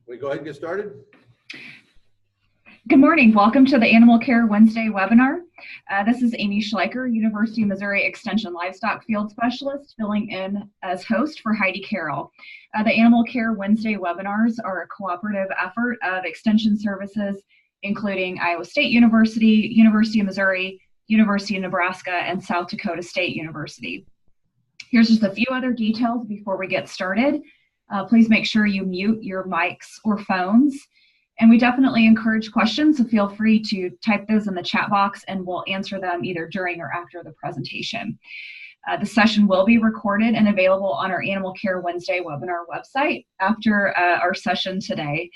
We go ahead and get started. Good morning. Welcome to the Animal Care Wednesday webinar. This is Amy Schleicher, University of Missouri Extension Livestock Field Specialist, filling in as host for Heidi Carroll. The Animal Care Wednesday webinars are a cooperative effort of Extension Services, including Iowa State University, University of Missouri, University of Nebraska, and South Dakota State University. Here's just a few other details before we get started. Please make sure you mute your mics or phones. And we definitely encourage questions, so feel free to type those in the chat box and we'll answer them either during or after the presentation. The session will be recorded and available on our Animal Care Wednesday webinar website after our session today.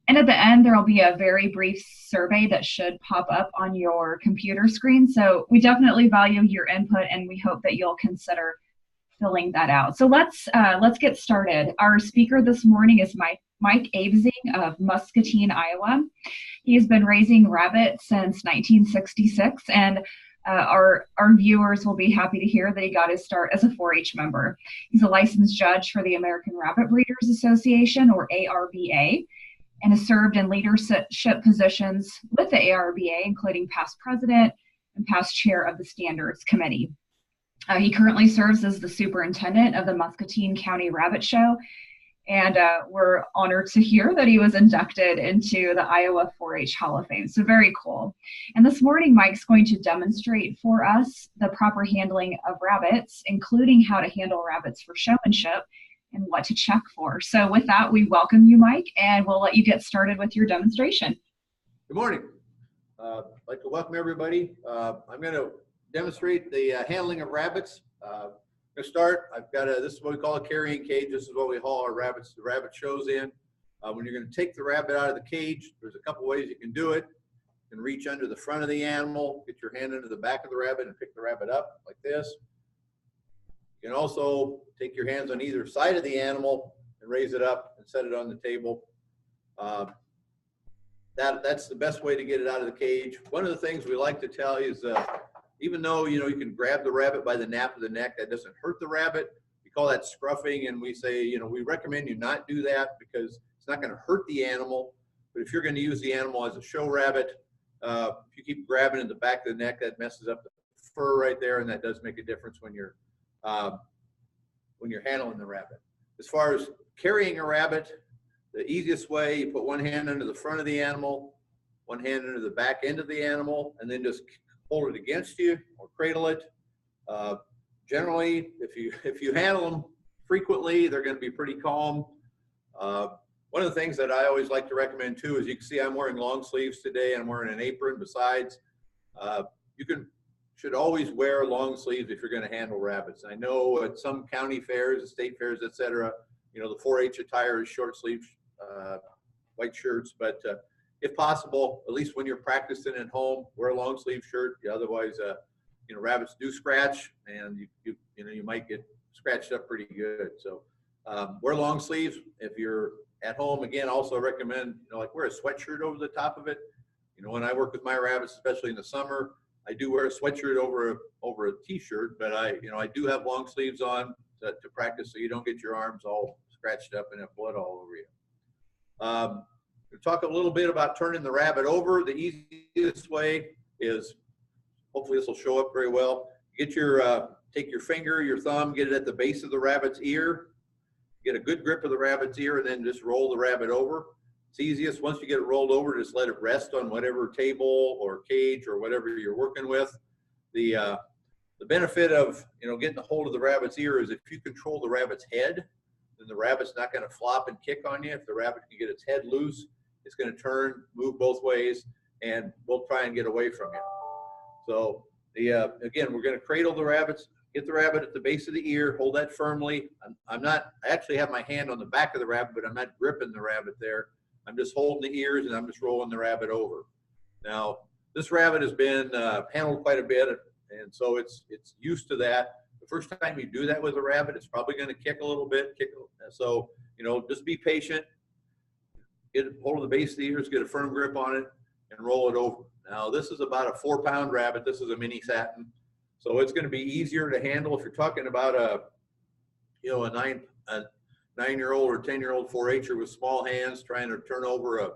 And at the end, there will be a very brief survey that should pop up on your computer screen. So we definitely value your input and we hope that you'll consider filling that out. So let's get started. Our speaker this morning is Mike Avesing of Muscatine, Iowa. He has been raising rabbits since 1966, and our viewers will be happy to hear that he got his start as a 4-H member. He's a licensed judge for the American Rabbit Breeders Association, or ARBA, and has served in leadership positions with the ARBA, including past president and past chair of the Standards Committee. He currently serves as the superintendent of the Muscatine County Rabbit Show, and we're honored to hear that he was inducted into the Iowa 4-H Hall of Fame. So very cool. And this morning, Mike's going to demonstrate for us the proper handling of rabbits, including how to handle rabbits for showmanship and what to check for. So with that, we welcome you, Mike, and we'll let you get started with your demonstration. Good morning. I'd like to welcome everybody. I'm going to demonstrate the handling of rabbits. To start, I've got this is what we call a carrying cage. This is what we haul our rabbits, the rabbit shows in. When you're going to take the rabbit out of the cage, there's a couple ways you can do it. You can reach under the front of the animal, get your hand under the back of the rabbit and pick the rabbit up like this. You can also take your hands on either side of the animal and raise it up and set it on the table. That's the best way to get it out of the cage. One of the things we like to tell you is even though, you can grab the rabbit by the nape of the neck, that doesn't hurt the rabbit. We call that scruffing, and we say, we recommend you not do that because it's not going to hurt the animal. But if you're going to use the animal as a show rabbit, if you keep grabbing in the back of the neck, that messes up the fur right there, and that does make a difference when you're handling the rabbit. As far as carrying a rabbit, the easiest way, you put one hand under the front of the animal, one hand under the back end of the animal, and then just hold it against you or cradle it. Generally, if you handle them frequently, they're going to be pretty calm. One of the things that I always like to recommend too is, you can see I'm wearing long sleeves today and I'm wearing an apron. Besides, should always wear long sleeves if you're going to handle rabbits. I know at some county fairs, state fairs, etc., the 4-H attire is short sleeves, white shirts, but if possible, at least when you're practicing at home, wear a long sleeve shirt. Otherwise, rabbits do scratch, and you might get scratched up pretty good. So wear long sleeves. If you're at home, again, also recommend like wear a sweatshirt over the top of it. When I work with my rabbits, especially in the summer, I do wear a sweatshirt over a t-shirt, but I do have long sleeves on to practice, so you don't get your arms all scratched up and have blood all over you. We'll talk a little bit about turning the rabbit over. The easiest way is, hopefully this will show up very well. Get take your finger, your thumb, get it at the base of the rabbit's ear, get a good grip of the rabbit's ear, and then just roll the rabbit over. It's easiest once you get it rolled over, just let it rest on whatever table or cage or whatever you're working with. The benefit of getting a hold of the rabbit's ear is if you control the rabbit's head, then the rabbit's not going to flop and kick on you. If the rabbit can get its head loose, it's going to turn, move both ways, and we'll try and get away from you. So again, we're going to cradle the rabbits, get the rabbit at the base of the ear, hold that firmly. I actually have my hand on the back of the rabbit, but I'm not gripping the rabbit there. I'm just holding the ears and I'm just rolling the rabbit over. Now, this rabbit has been handled quite a bit, and so it's used to that. The first time you do that with a rabbit, it's probably going to kick a little bit. So, just be patient. Get hold of the base of the ears, get a firm grip on it, and roll it over. Now, this is about a 4-pound rabbit. This is a mini satin. So it's going to be easier to handle if you're talking about a 9 9-year-old or 10-year-old 4-H'er with small hands trying to turn over a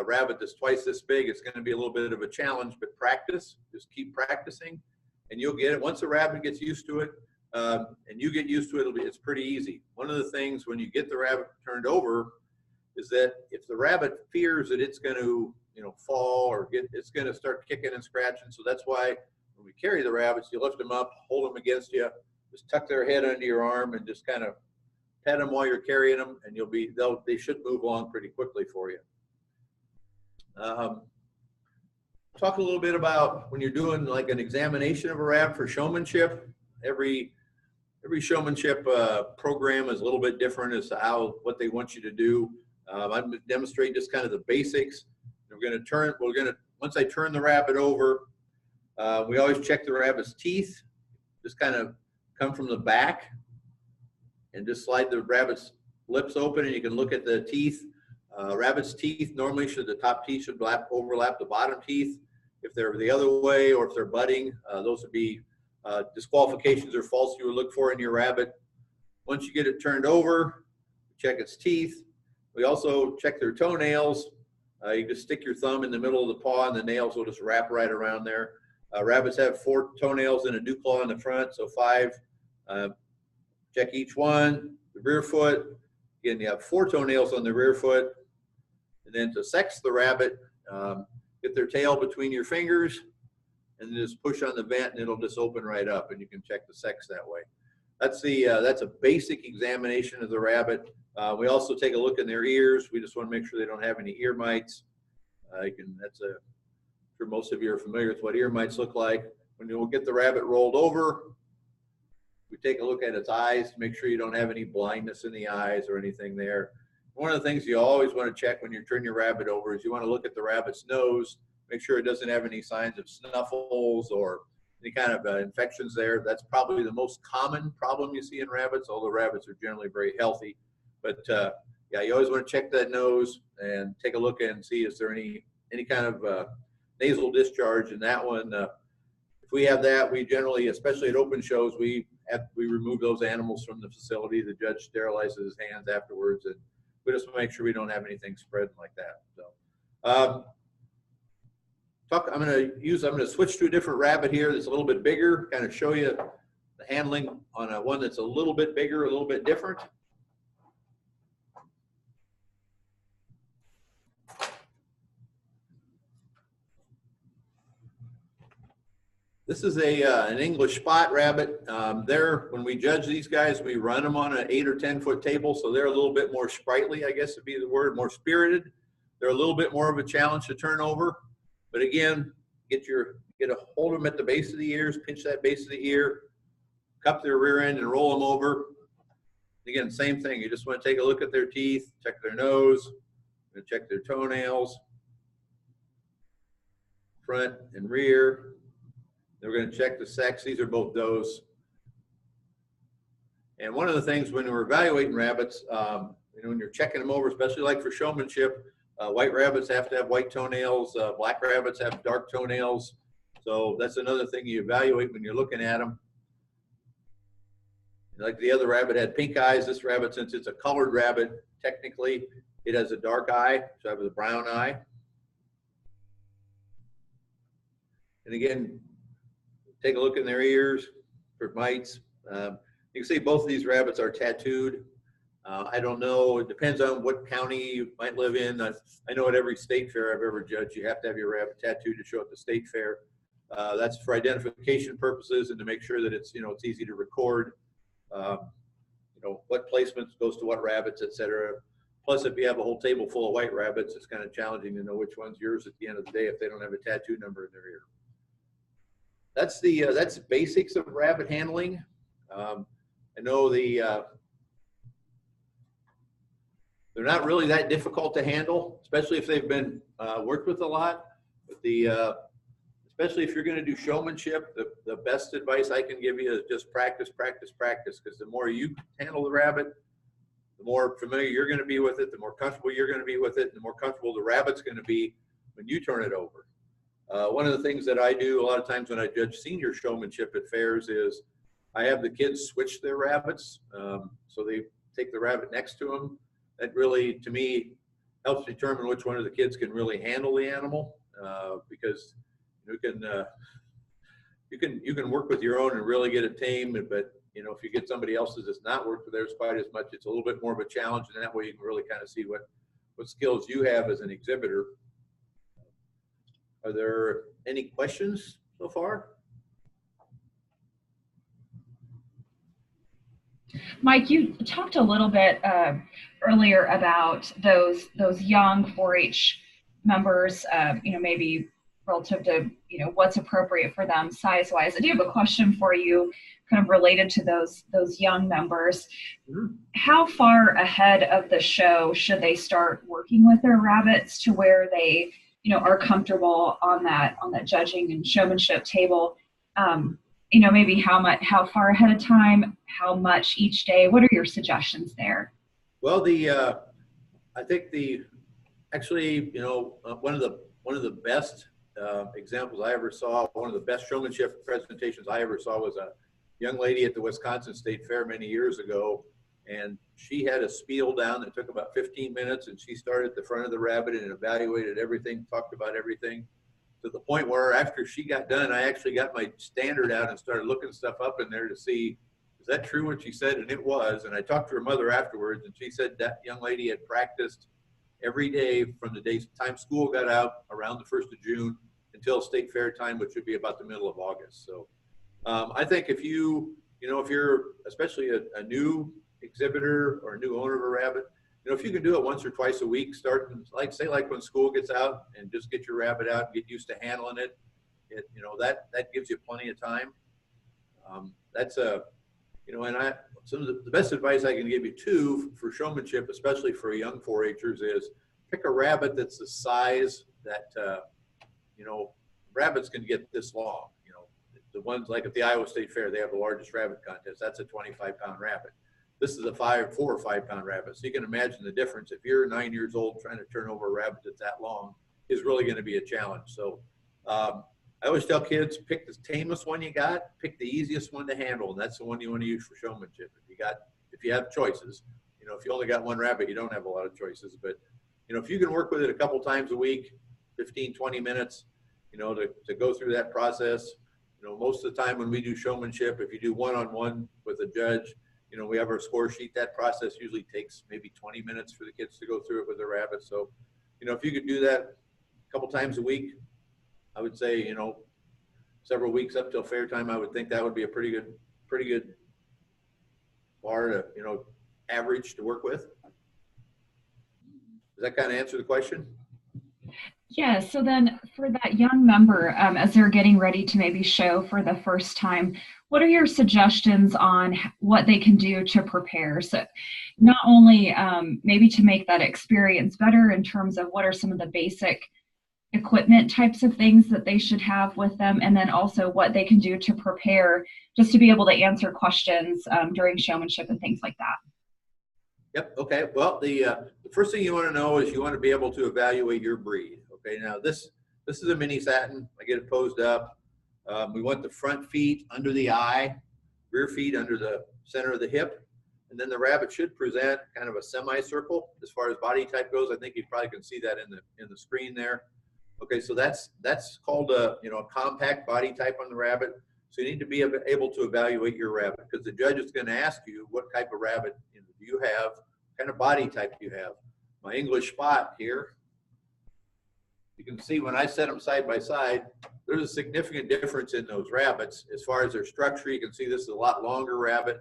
rabbit that's twice this big, it's going to be a little bit of a challenge, but practice, just keep practicing and you'll get it. Once the rabbit gets used to it, and you get used to it, it's pretty easy. One of the things when you get the rabbit turned over is that if the rabbit fears that it's going to, fall or it's going to start kicking and scratching. So that's why when we carry the rabbits, you lift them up, hold them against you, just tuck their head under your arm and just kind of pet them while you're carrying them, and they should move along pretty quickly for you. Talk a little bit about when you're doing like an examination of a rabbit for showmanship. Every showmanship program is a little bit different as to what they want you to do. I'm going to demonstrate just kind of the basics. Once I turn the rabbit over, we always check the rabbit's teeth. Just kind of come from the back and just slide the rabbit's lips open, and you can look at the teeth. Rabbit's teeth, normally the top teeth should overlap the bottom teeth. If they're the other way or if they're budding, those would be disqualifications or faults you would look for in your rabbit. Once you get it turned over, check its teeth. We also check their toenails. You just stick your thumb in the middle of the paw and the nails will just wrap right around there. Rabbits have 4 toenails and a dew claw in the front, so 5. Check each one. The rear foot, again, you have 4 toenails on the rear foot. And then to sex the rabbit, get their tail between your fingers and just push on the vent and it'll just open right up, and you can check the sex that way. That's a basic examination of the rabbit. We also take a look in their ears. We just want to make sure they don't have any ear mites. I'm sure most of you are familiar with what ear mites look like. When you'll get the rabbit rolled over, we take a look at its eyes to make sure you don't have any blindness in the eyes or anything there. One of the things you always want to check when you turn your rabbit over is you want to look at the rabbit's nose, make sure it doesn't have any signs of snuffles or any kind of infections there. That's probably the most common problem you see in rabbits, although rabbits are generally very healthy. But yeah, you always want to check that nose and take a look and see is there any kind of nasal discharge in that one. If we have that, we generally, especially at open shows, we remove those animals from the facility. The judge sterilizes his hands afterwards, and we just want to make sure we don't have anything spreading like that. So, I'm going to switch to a different rabbit here that's a little bit bigger, kind of show you the handling on one that's a little bit bigger, a little bit different. This is an English spot rabbit. When we judge these guys, we run them on an 8 or 10 foot table, so they're a little bit more sprightly, I guess would be the word, more spirited. They're a little bit more of a challenge to turn over. But again, get a hold of them at the base of the ears, pinch that base of the ear, cup their rear end and roll them over. Again, same thing. You just want to take a look at their teeth, check their nose, check their toenails, front and rear. Then we're going to check the sex. These are both does. And one of the things when we're evaluating rabbits, when you're checking them over, especially like for showmanship, white rabbits have to have white toenails. Black rabbits have dark toenails. So that's another thing you evaluate when you're looking at them. Like the other rabbit had pink eyes. This rabbit, since it's a colored rabbit, technically it has a dark eye, so it has a brown eye. And again, take a look in their ears for mites. You can see both of these rabbits are tattooed. I don't know, it depends on what county you might live in. I know at every state fair I've ever judged, you have to have your rabbit tattooed to show at the state fair. That's for identification purposes and to make sure that it's, it's easy to record, what placement goes to what rabbits, etc. Plus, if you have a whole table full of white rabbits, it's kind of challenging to know which one's yours at the end of the day if they don't have a tattoo number in their ear. That's the basics of rabbit handling. I know they're not really that difficult to handle, especially if they've been worked with a lot. But especially if you're going to do showmanship, the best advice I can give you is just practice, practice, practice. Because the more you handle the rabbit, the more familiar you're going to be with it, the more comfortable you're going to be with it, and the more comfortable the rabbit's going to be when you turn it over. One of the things that I do a lot of times when I judge senior showmanship at fairs is I have the kids switch their rabbits. So they take the rabbit next to them. That really, to me, helps determine which one of the kids can really handle the animal, because you can work with your own and really get it tamed, but if you get somebody else's that's not worked with theirs quite as much, it's a little bit more of a challenge, and that way you can really kind of see what skills you have as an exhibitor. Are there any questions so far? Mike, you talked a little bit earlier about those young 4-H members, maybe relative to what's appropriate for them size-wise. I do have a question for you, kind of related to those young members. Mm-hmm. How far ahead of the show should they start working with their rabbits to where they are comfortable on that judging and showmanship table? Maybe how far ahead of time, how much each day? What are your suggestions there? Well, I think one of the best examples I ever saw, one of the best showmanship presentations I ever saw, was a young lady at the Wisconsin State Fair many years ago, and she had a spiel down that took about 15 minutes, and she started at the front of the rabbit and evaluated everything, talked about everything, to the point where after she got done, I actually got my standard out and started looking stuff up in there to see, is that true what she said? And it was. And I talked to her mother afterwards, and she said that young lady had practiced every day from the time school got out around the 1st of June until state fair time, which would be about the middle of August. So I think if you're especially a new exhibitor or a new owner of a rabbit, if you can do it once or twice a week, starting like when school gets out, and just get your rabbit out and get used to handling it, that gives you plenty of time. Some of the best advice I can give you too for showmanship, especially for young 4-Hers, is pick a rabbit that's the size that rabbits can get this long. The ones like at the Iowa State Fair, they have the largest rabbit contest. That's a 25-pound rabbit. This is a 4 or 5 pound rabbit. So you can imagine the difference. If you're 9 years old, trying to turn over a rabbit that's that long is really going to be a challenge. So I always tell kids, pick the tamest one you got, pick the easiest one to handle, and that's the one you want to use for showmanship. If you have choices, if you only got one rabbit, you don't have a lot of choices. But if you can work with it a couple times a week, 15, 20 minutes, to go through that process. Most of the time when we do showmanship, if you do one-on-one with a judge, we have our score sheet. That process usually takes maybe 20 minutes for the kids to go through it with their rabbit. So, if you could do that a couple times a week, I would say, several weeks up till fair time, I would think that would be a pretty good bar to, average to work with. Does that kind of answer the question? Yeah, so then for that young member, as they're getting ready to maybe show for the first time, what are your suggestions on what they can do to prepare? So not only maybe to make that experience better in terms of what are some of the basic equipment types of things that they should have with them, and then also what they can do to prepare just to be able to answer questions during showmanship and things like that. Yep. Okay. Well, the first thing you want to know is you want to be able to evaluate your breed. Okay. Now this is a mini satin. I get it posed up. We want the front feet under the eye, rear feet under the center of the hip, and then the rabbit should present kind of a semicircle as far as body type goes. I think you probably can see that in the screen there. Okay. So that's called a compact body type on the rabbit. So you need to be able to evaluate your rabbit, because the judge is going to ask you what type of rabbit do you have, what kind of body type you have. My English spot here, you can see when I set them side by side, there's a significant difference in those rabbits as far as their structure. You can see this is a lot longer rabbit.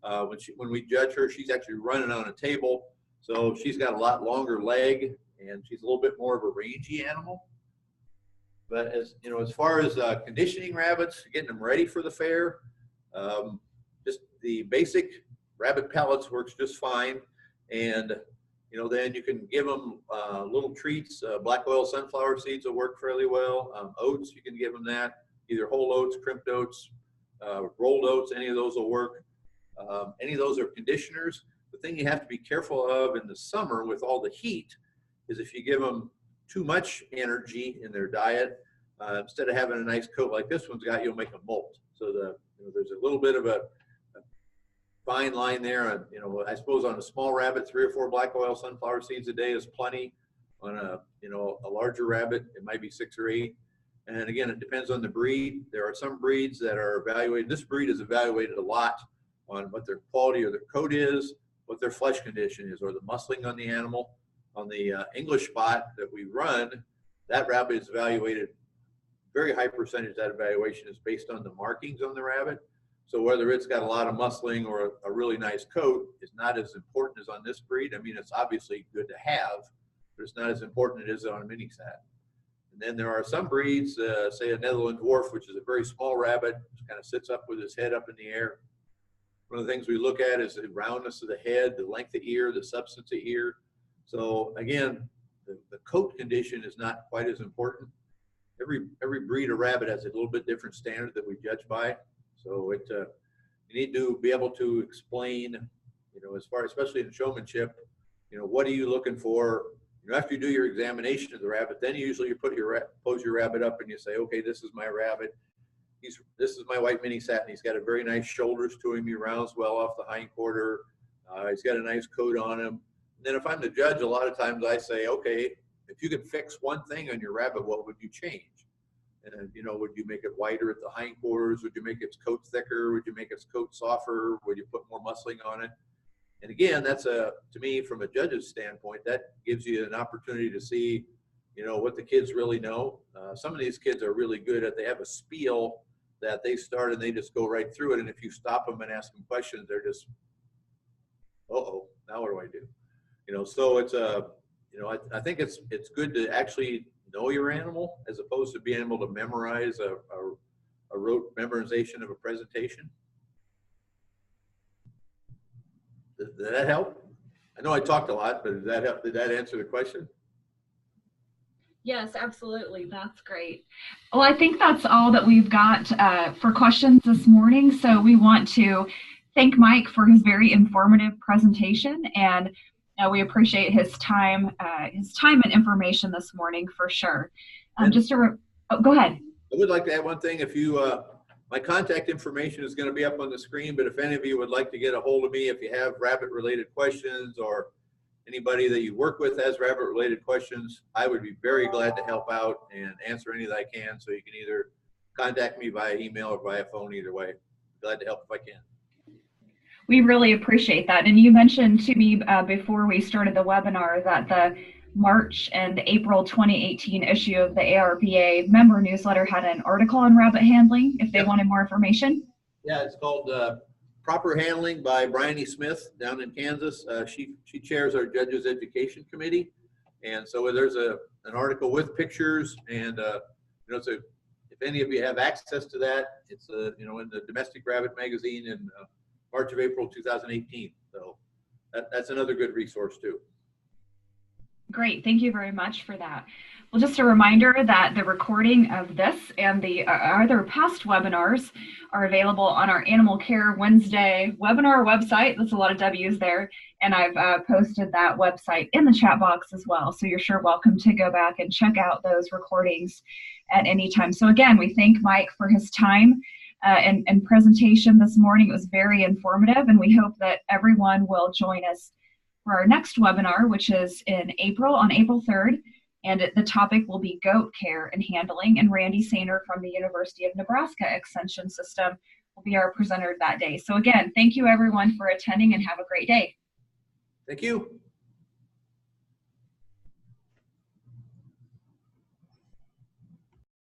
When we judge her, she's actually running on a table, so she's got a lot longer leg, and she's a little bit more of a rangy animal. But as far as conditioning rabbits, getting them ready for the fair, just the basic rabbit pellets works just fine. And then you can give them little treats. Black oil sunflower seeds will work fairly well. Oats, you can give them that. Either whole oats, crimped oats, rolled oats, any of those will work. Any of those are conditioners. The thing you have to be careful of in the summer with all the heat is if you give them too much energy in their diet, instead of having a nice coat like this one's got, you'll make them molt. So there's a little bit of a fine line there. You know, I suppose on a small rabbit, 3 or 4 black oil sunflower seeds a day is plenty. On a, you know, a larger rabbit, it might be 6 or 8. And again, it depends on the breed. There are some breeds that are evaluated. This breed is evaluated a lot on what their quality or their coat is, what their flesh condition is, or the muscling on the animal. On the English spot that we run, that rabbit is evaluated, very high percentage of that evaluation is based on the markings on the rabbit. So whether it's got a lot of muscling or a really nice coat is not as important as on this breed. I mean, it's obviously good to have, but it's not as important as it is on a mini sat. And then there are some breeds, say a Netherland dwarf, which is a very small rabbit, which kind of sits up with his head up in the air. One of the things we look at is the roundness of the head, the length of ear, the substance of ear. So again, the coat condition is not quite as important. Every breed of rabbit has a little bit different standard that we judge by. So it you need to be able to explain, you know, as far, especially in showmanship, you know, what are you looking for? You know, after you do your examination of the rabbit, then usually you pose your rabbit up and you say, okay, this is my rabbit. This is my white mini sat, and he's got a very nice shoulders to him. He rounds well off the hind quarter. He's got a nice coat on him. And then if I'm the judge, a lot of times I say, okay, if you could fix one thing on your rabbit, what would you change? And, you know, would you make it wider at the hindquarters? Would you make its coat thicker? Would you make its coat softer? Would you put more muscling on it? And again, that's to me, from a judge's standpoint, that gives you an opportunity to see, you know, what the kids really know. Some of these kids are really good at, they have a spiel that they start and they just go right through it. And if you stop them and ask them questions, they're just, uh-oh, now what do I do? You know, so it's you know, I think it's good to actually know your animal as opposed to being able to memorize a rote memorization of a presentation. Did that help? I know I talked a lot, but did that help? Did that answer the question? Yes, absolutely. That's great. Well, I think that's all that we've got for questions this morning. So we want to thank Mike for his very informative presentation, and we appreciate his time and information this morning for sure. Go ahead. I would like to add one thing. If you, my contact information is going to be up on the screen, but if any of you would like to get a hold of me, if you have rabbit-related questions or anybody that you work with has rabbit-related questions, I would be very glad to help out and answer any that I can. So you can either contact me via email or via phone, either way. Glad to help if I can. We really appreciate that. And you mentioned to me before we started the webinar that the March and April 2018 issue of the ARBA member newsletter had an article on rabbit handling if they wanted more information. Yeah, it's called Proper Handling by Bryony Smith down in Kansas. She chairs our Judges Education Committee. And so there's an article with pictures, and you know, if any of you have access to that, it's you know, in the Domestic Rabbit magazine in March of April 2018. So that's another good resource too. Great, thank you very much for that. Well, just a reminder that the recording of this and the other past webinars are available on our Animal Care Wednesday webinar website. There's a lot of W's there, and I've posted that website in the chat box as well. So you're sure welcome to go back and check out those recordings at any time. So again, we thank Mike for his time and presentation this morning. It was very informative, and we hope that everyone will join us for our next webinar, which is in April, on April 3rd, and the topic will be goat care and handling, and Randy Sainer from the University of Nebraska Extension System will be our presenter that day. So again, thank you everyone for attending, and have a great day. Thank you.